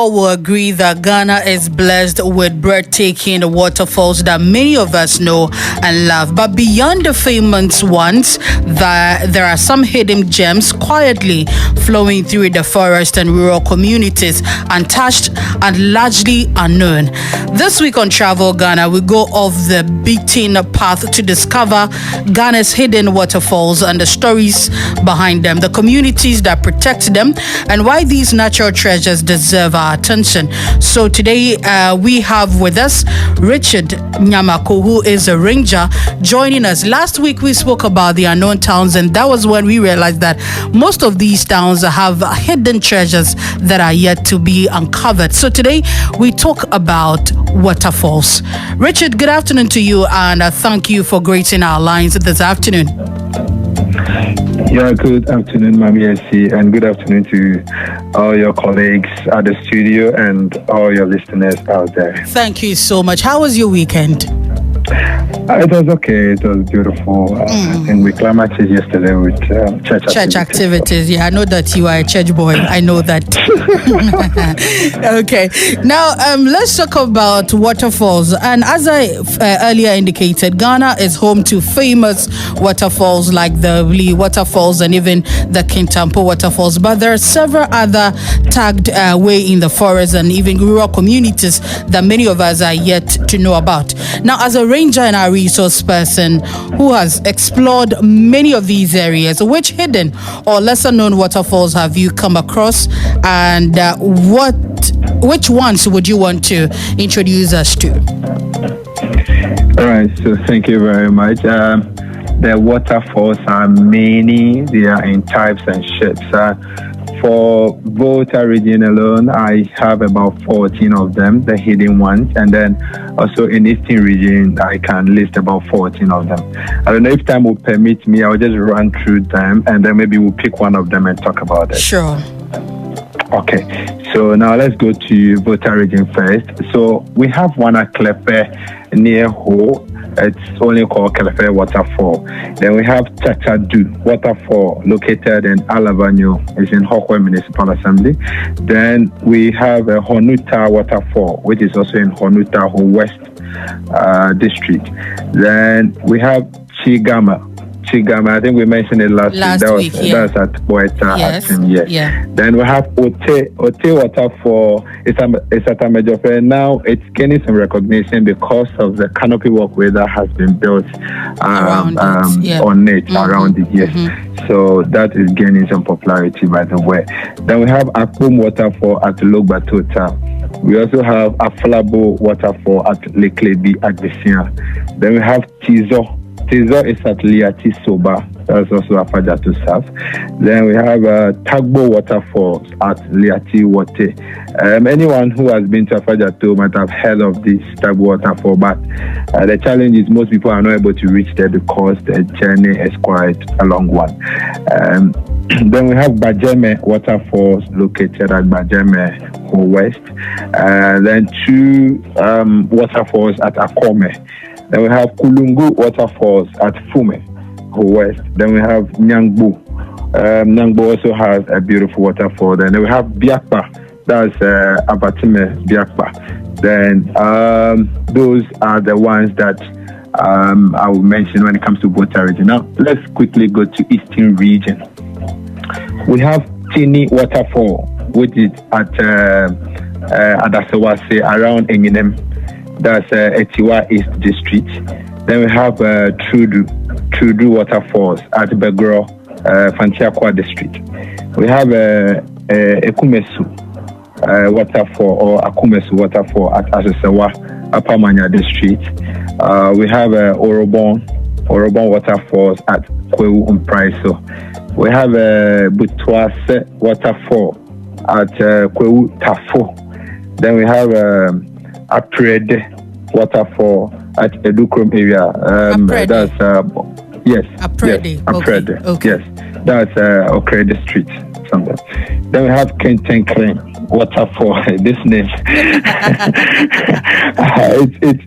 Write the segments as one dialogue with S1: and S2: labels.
S1: all will agree that Ghana is blessed with breathtaking waterfalls that many of us know and love. But beyond the famous ones, there are some hidden gems quietly flowing through the forest and rural communities, untouched and largely unknown. This week on Travel Ghana, we go off the beaten path to discover Ghana's hidden waterfalls and the stories behind them, the communities that protect them, and why these natural treasures deserve our attention. So today we have with us Richard Nyamako, who is a ranger, joining us. Last week we spoke about the unknown towns, and that was when we realized that most of these towns have hidden treasures that are yet to be uncovered. So today we talk about waterfalls. Richard, good afternoon to you, and thank you for gracing our lines this afternoon.
S2: Yeah, good afternoon, Mami SC, and good afternoon to all your colleagues at the studio and all your listeners out there.
S1: Thank you so much. How was your weekend?
S2: It was okay. It was beautiful. I think we climaxed yesterday with church activities.
S1: Yeah, I know that you are a church boy. I know that. Okay. Now, let's talk about waterfalls. And as I earlier indicated, Ghana is home to famous waterfalls like the Lee Waterfalls and even the Kintampo Waterfalls. But there are several other tagged way in the forest and even rural communities that many of us are yet to know about. Now, as a ranger and a resource person who has explored many of these areas, which hidden or lesser known waterfalls have you come across, and which ones would you want to introduce us to?
S2: All right, so thank you very much. The waterfalls are many. They are in types and shapes. For Volta region alone, I have about 14 of them, the hidden ones. And then also in Eastern region, I can list about 14 of them. I don't know if time will permit me, I'll just run through them and then maybe we'll pick one of them and talk about it.
S1: Sure.
S2: Okay, so now let's go to Volta region first. So we have one at Klepe near Ho. It's only called Kelefe Waterfall. Then we have Chachadu Waterfall located in Alavanyo. It's in Hokwe Municipal Assembly. Then we have a Honuta Waterfall, which is also in Honuta Ho West District. Then we have Chigama. I think we mentioned it last week. That's at Boeta.
S1: Yes. Yeah.
S2: Then we have Ote Waterfall. It's at Amejofe. Now it's gaining some recognition because of the canopy walkway that has been built on it, around it. Yes. Mm-hmm. So that is gaining some popularity, by the way. Then we have Akum Waterfall at Logbatota. We also have Aflabo Waterfall at Leklebi at Besia. Then we have Tizo. Tizo is at Liati Soba. That's also a Fajatu South. Then we have Tagbo Waterfalls at Liati Wote. Anyone who has been to Fajatu might have heard of this Tagbo Waterfall, but the challenge is most people are not able to reach there because the journey is quite a long one. Then we have Bajeme Waterfalls located at Bajeme Ho West. Then two waterfalls at Akome. Then we have Kulungu Waterfalls at Fume, Ho West. Then we have Nyangbu. Nyangbu also has a beautiful waterfall. Then we have Biakpa, that's Abatime Biakpa. Then those are the ones that I will mention when it comes to Volta region. Now, let's quickly go to Eastern region. We have Tini Waterfall, which is at Adasawase, around Enginem. That's Etiwa East District. Then we have Trudu Waterfalls at Begro, Fantiakwa District. We have Ekumesu Waterfall or Akumesu Waterfall at Asesewa, Apamanya District. We have Orobon Waterfalls at Kwewu Umpraiso. We have Butwase Waterfall at Kwewu Tafo. Then we have Aprede Waterfall at Edukrom area. That's Aprede.
S1: Okay.
S2: Yes, that's Okrede Street. Somewhere. Then we have Kentenklen Waterfall. This name,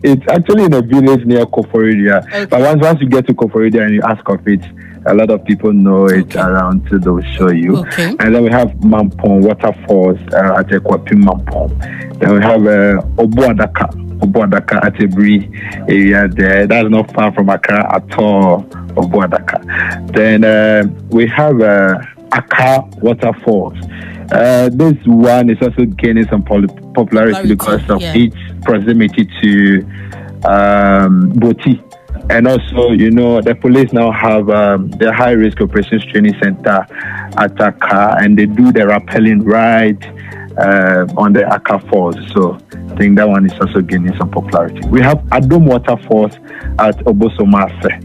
S2: it's actually in a village near Koforidia. Okay. But once you get to Koforidia and you ask of it, A lot of people know it around, so they'll show you.
S1: Okay.
S2: And then we have Mampong Waterfalls at Ekwapim Mampong. Then we have Obuadaka at Ebri area there. That's not far from Accra at all, Obuadaka. Then we have Accra Waterfalls. This one is also gaining some popularity because of its proximity to Boti. And also, the police now have the High Risk Operations Training Center at Accra, and they do the rappelling right on the Accra Falls. So I think that one is also gaining some popularity. We have Adom Waterfalls at Obosomase.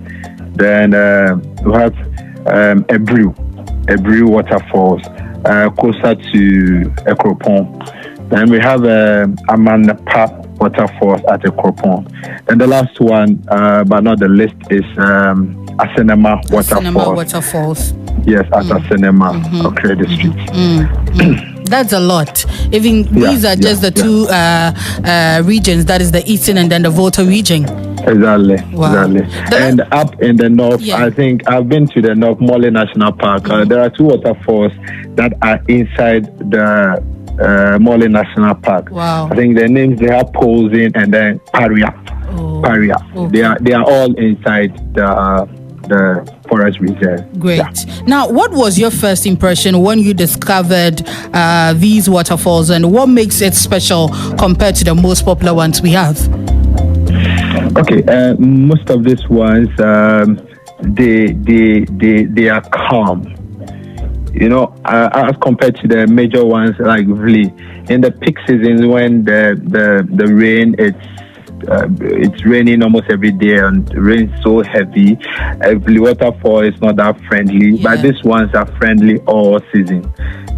S2: Then we have Ebru Waterfalls closer to Ekropon. Then we have Amanapa Waterfalls at Ekropon. And the last one, but not the least, is Asenema Waterfalls. Yes, at Asenema, okay, district.
S1: That's a lot. Even these are just the two regions, that is the Eastern and then the Volta region.
S2: Exactly. And up in the north, I think I've been to the North Morley National Park. There are two waterfalls that are inside the Morley National Park.
S1: Wow.
S2: I think their names, they are Posing and then Paria. Okay. They are all inside the forest reserve.
S1: Great. Yeah. Now, what was your first impression when you discovered these waterfalls, and what makes it special compared to the most popular ones we have?
S2: Okay, most of these ones, they are calm. As compared to the major ones like Vli. In the peak seasons when the rain, it's raining almost every day and rain so heavy. Vli waterfall is not that friendly, but these ones are friendly all season.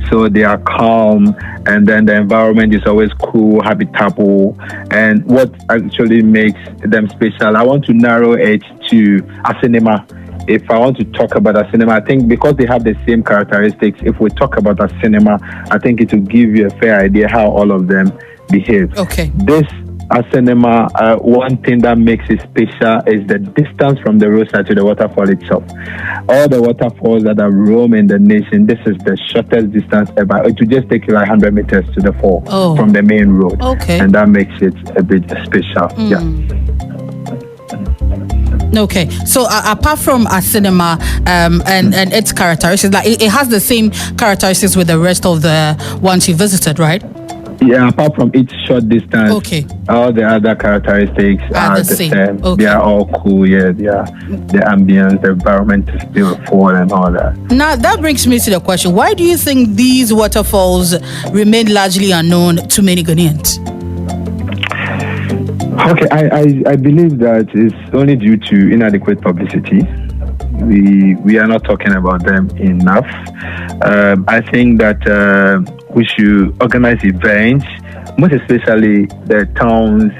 S2: So they are calm, and then the environment is always cool, habitable. And what actually makes them special, I want to narrow it to Asenema. If I want to talk about Asenema, I think because they have the same characteristics, if we talk about Asenema, I think it will give you a fair idea how all of them behave.
S1: Okay.
S2: This Asenema, one thing that makes it special is the distance from the roadside to the waterfall itself. All the waterfalls that are roam in the nation, this is the shortest distance ever. It will just take you like 100 meters to the fall from the main road.
S1: Okay.
S2: And that makes it a bit special. Yeah.
S1: Okay, so apart from Asenema and its characteristics, like it has the same characteristics with the rest of the ones you visited, right?
S2: Yeah, apart from its short distance, all the other characteristics are the same. Okay. They are all cool, the ambience, the environment is beautiful and all that.
S1: Now, that brings me to the question, why do you think these waterfalls remain largely unknown to many Ghanaians?
S2: Okay, I believe that it's only due to inadequate publicity. We are not talking about them enough. I think that we should organize events, most especially the town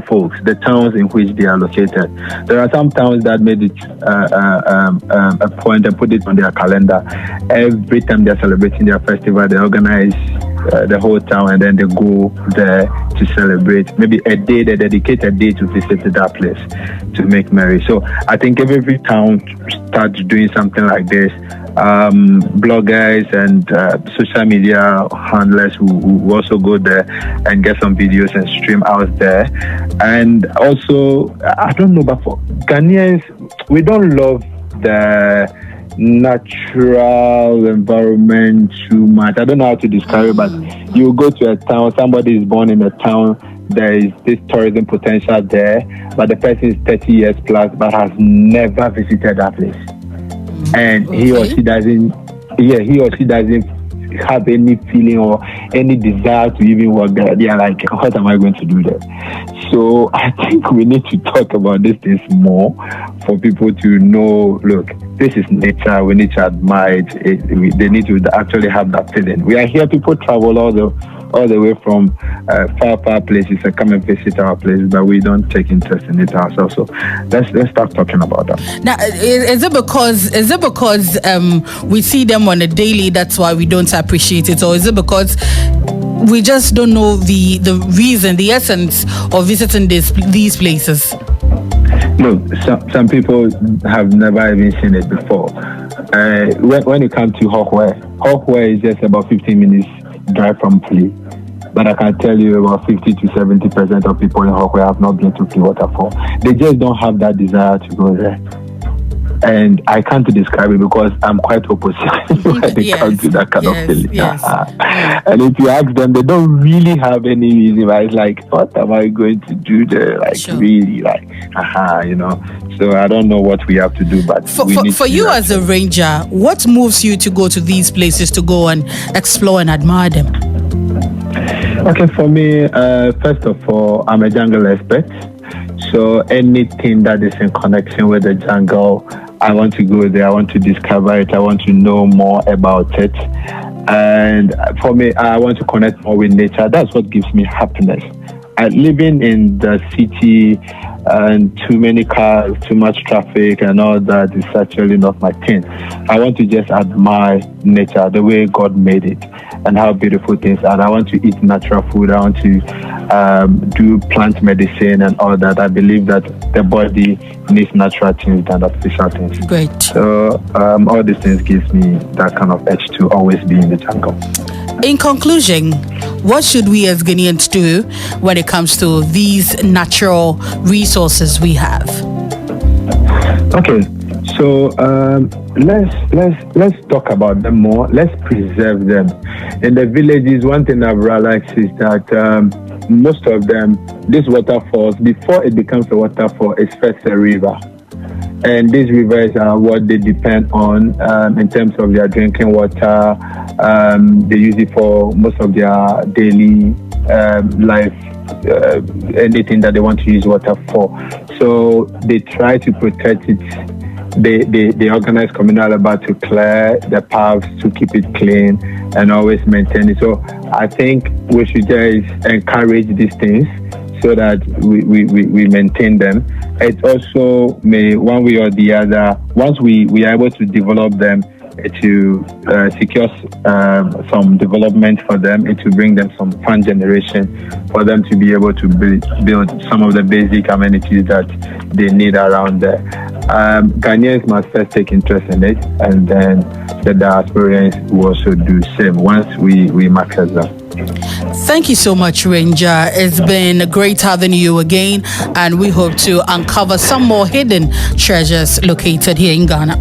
S2: folks, the towns in which they are located. There are some towns that made it a point and put it on their calendar. Every time they're celebrating their festival, they organize the whole town, and then they go there to celebrate. Maybe a day, they dedicate a day to visit that place to make merry. So I think if every town starts doing something like this, bloggers and social media handlers who also go there and get some videos and stream out there. And also, I don't know, but for Ghanaians, we don't love the natural environment too much. I don't know how to describe it, but you go to a town, somebody is born in a town, there is this tourism potential there, but the person is 30 years plus but has never visited that place. And he or she doesn't have any feeling or any desire to even work there. They are like, what am I going to do there? So I think we need to talk about these things more for people to know, look, this is nature, we need to admire it. They need to actually have that feeling. We are here, people travel all the way from far places and come and visit our places, but we don't take interest in it ourselves. So let's start talking about that.
S1: Now, is it because we see them on a daily, that's why we don't appreciate it, or is it because we just don't know the reason, the essence of visiting these places?
S2: Look, some people have never even seen it before. When it comes to Hawkway is just about 15 minutes drive from Flea. But I can tell you about 50 to 70% of people in Hawkway have not been to Flea Waterfall. They just don't have that desire to go there. And I can't describe it because I'm quite opposite when it comes to that kind of feeling. And if you ask them, they don't really have any reason. Right? It's like, what am I going to do there? Like, really, like, you know. So I don't know what we have to do, but
S1: for you as a ranger, what moves you to go to these places to go and explore and admire them?
S2: Okay, for me, first of all, I'm a jungle expert. So anything that is in connection with the jungle, I want to go there. I want to discover it. I want to know more about it. And for me, I want to connect more with nature. That's what gives me happiness. Living in the city and too many cars, too much traffic and all that is actually not my thing. I want to just admire nature, the way God made it and how beautiful things are. I want to eat natural food. I want to do plant medicine and all that. I believe that the body needs natural things than artificial things.
S1: Great.
S2: So all these things gives me that kind of edge to always be in the jungle.
S1: In conclusion, what should we as Ghanaians do when it comes to these natural resources we have?
S2: Okay, so let's talk about them more. Let's preserve them. In the villages, one thing I've realized is that most of them, these waterfalls, before it becomes a waterfall, it's first a river. And these rivers are what they depend on in terms of their drinking water. They use it for most of their daily life, anything that they want to use water for. So they try to protect it. They organize communal about to clear the paths, to keep it clean and always maintain it. So I think we should just encourage these things so that we maintain them. It also may, one way or the other, once we are able to develop them, to secure some development for them, it will bring them some fund generation for them to be able to build some of the basic amenities that they need around there. Ghanaians must first take interest in it, and then the diasporans will also do same once we market them.
S1: Thank you so much, Ranger. It's been great having you again, and we hope to uncover some more hidden treasures located here in Ghana.